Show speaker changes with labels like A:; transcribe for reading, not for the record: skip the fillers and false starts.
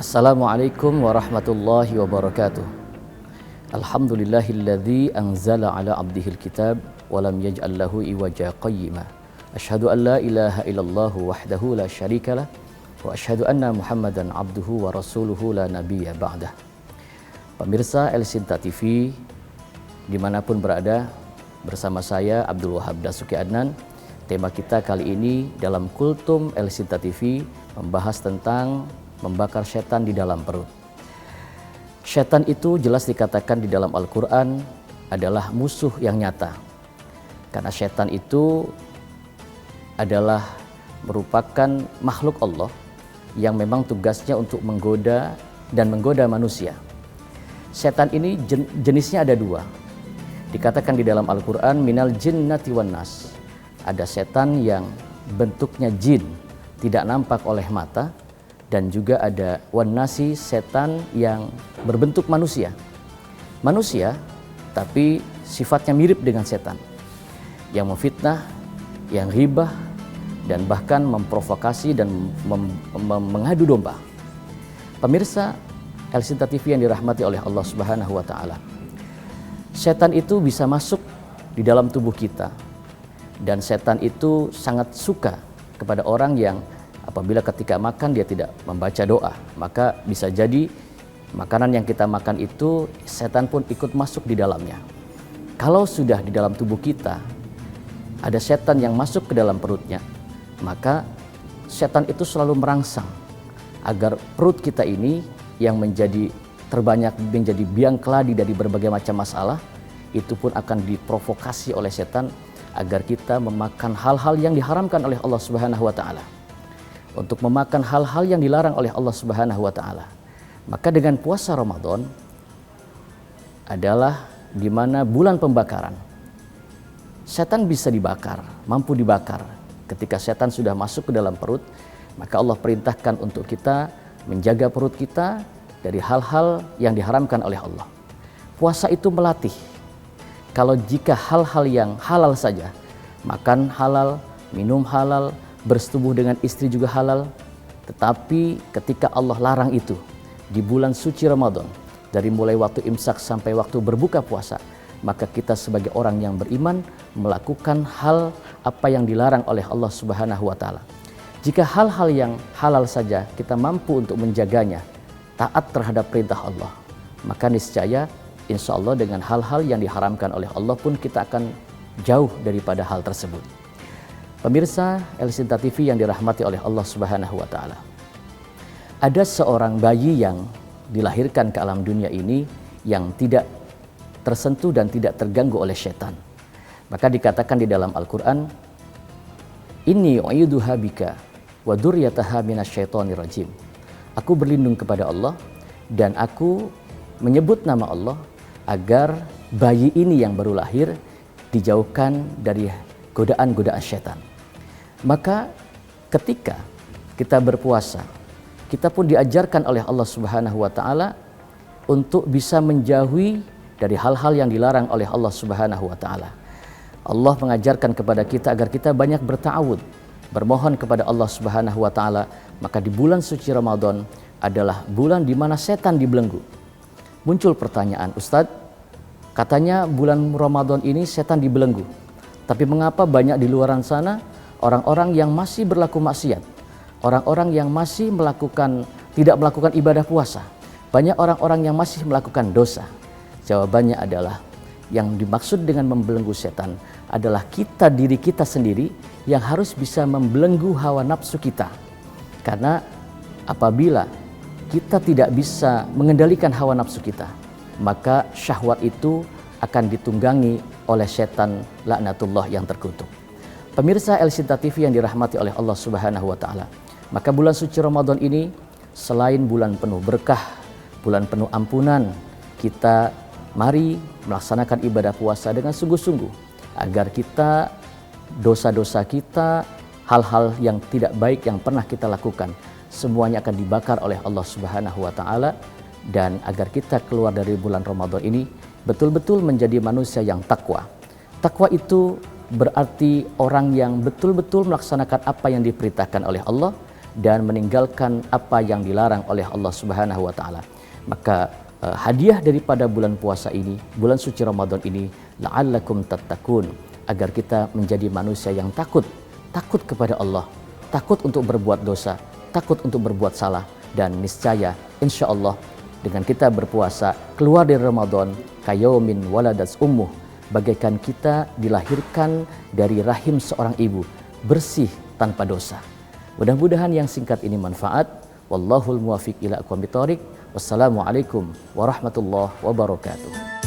A: Assalamualaikum warahmatullahi wabarakatuh. Alhamdulillahilladzi anzala ala abdihil kitab wa lam yaj'al lahu iwaja qayyima. Asyhadu an la ilaha illallah wahdahu la syarikalah wa asyhadu anna Muhammadan abduhu wa rasuluhu la nabiyya ba'dah. Pemirsa El Sinta TV dimanapun berada, bersama saya Abdul Wahab Dasuki Adnan. Tema kita kali ini dalam Kultum El Sinta TV membahas tentang membakar setan di dalam perut. Setan itu jelas dikatakan di dalam Al-Quran adalah musuh yang nyata. Karena setan itu adalah merupakan makhluk Allah yang memang tugasnya untuk menggoda dan menggoda manusia. Setan ini jenisnya ada dua. Dikatakan di dalam Al-Quran minal jinnati wan nas. Ada setan yang bentuknya jin, tidak nampak oleh mata. Dan juga ada wannasi, setan yang berbentuk manusia. Manusia, tapi sifatnya mirip dengan setan. Yang memfitnah, yang ghibah, dan bahkan memprovokasi dan mengadu domba. Pemirsa El Sinta TV yang dirahmati oleh Allah Subhanahu wa Ta'ala. Setan itu bisa masuk di dalam tubuh kita. Dan setan itu sangat suka kepada orang yang apabila ketika makan dia tidak membaca doa, maka bisa jadi makanan yang kita makan itu setan pun ikut masuk di dalamnya. Kalau sudah di dalam tubuh kita ada setan yang masuk ke dalam perutnya, maka setan itu selalu merangsang agar perut kita ini yang menjadi menjadi biang keladi dari berbagai macam masalah, itu pun akan diprovokasi oleh setan agar kita memakan hal-hal yang diharamkan oleh Allah Subhanahu wa Ta'ala. Untuk memakan hal-hal yang dilarang oleh Allah Subhanahu wa Ta'ala. Maka dengan puasa Ramadan adalah di mana bulan pembakaran. Setan bisa dibakar, mampu dibakar. Ketika setan sudah masuk ke dalam perut, maka Allah perintahkan untuk kita menjaga perut kita dari hal-hal yang diharamkan oleh Allah. Puasa itu melatih. Kalau jika hal-hal yang halal saja, makan halal, minum halal, bersetubuh dengan istri juga halal, tetapi ketika Allah larang itu di bulan suci Ramadan, dari mulai waktu imsak sampai waktu berbuka puasa, maka kita sebagai orang yang beriman melakukan hal apa yang dilarang oleh Allah Subhanahu wa Ta'ala. Jika hal-hal yang halal saja kita mampu untuk menjaganya, taat terhadap perintah Allah, maka niscaya insya Allah dengan hal-hal yang diharamkan oleh Allah pun kita akan jauh daripada hal tersebut. Pemirsa El Sinta TV yang dirahmati oleh Allah Subhanahu wa Ta'ala. Ada seorang bayi yang dilahirkan ke alam dunia ini yang tidak tersentuh dan tidak terganggu oleh setan. Maka dikatakan di dalam Al-Quran, Inni u'iduha bika wa dzurriyyataha minasyaitonir rajim. Aku berlindung kepada Allah dan aku menyebut nama Allah agar bayi ini yang baru lahir dijauhkan dari godaan-godaan setan. Maka ketika kita berpuasa, kita pun diajarkan oleh Allah Subhanahu wa Ta'ala untuk bisa menjauhi dari hal-hal yang dilarang oleh Allah Subhanahu wa Ta'ala. Allah mengajarkan kepada kita agar kita banyak berta'awud, bermohon kepada Allah Subhanahu wa Ta'ala. Maka di bulan suci Ramadan adalah bulan di mana setan dibelenggu. Muncul pertanyaan, Ustadz, katanya bulan Ramadan ini setan dibelenggu. Tapi mengapa banyak di luar sana orang-orang yang masih berlaku maksiat, orang-orang yang masih tidak melakukan ibadah puasa, banyak orang-orang yang masih melakukan dosa? Jawabannya adalah yang dimaksud dengan membelenggu setan adalah diri kita sendiri yang harus bisa membelenggu hawa nafsu kita. Karena apabila kita tidak bisa mengendalikan hawa nafsu kita, maka syahwat itu akan ditunggangi oleh setan laknatullah yang terkutuk. Pemirsa El Sinta TV yang dirahmati oleh Allah Subhanahu wa Ta'ala. Maka bulan suci Ramadan ini selain bulan penuh berkah, bulan penuh ampunan, kita mari melaksanakan ibadah puasa dengan sungguh-sungguh agar kita dosa-dosa kita, hal-hal yang tidak baik yang pernah kita lakukan, semuanya akan dibakar oleh Allah Subhanahu wa Ta'ala, dan agar kita keluar dari bulan Ramadan ini betul-betul menjadi manusia yang takwa. Takwa itu berarti orang yang betul-betul melaksanakan apa yang diperintahkan oleh Allah dan meninggalkan apa yang dilarang oleh Allah Subhanahu wa taala. Maka hadiah daripada bulan puasa ini, bulan suci Ramadan ini, la'allakum tattaqun, agar kita menjadi manusia yang takut kepada Allah, takut untuk berbuat dosa, takut untuk berbuat salah, dan niscaya insya Allah dengan kita berpuasa keluar dari Ramadan kayaumin waladats ummuh, bagaikan kita dilahirkan dari rahim seorang ibu, bersih tanpa dosa. Mudah-mudahan yang singkat ini manfaat. Wallahul muwaffiq ila aqwamit thoriq. Wassalamualaikum warahmatullahi wabarakatuh.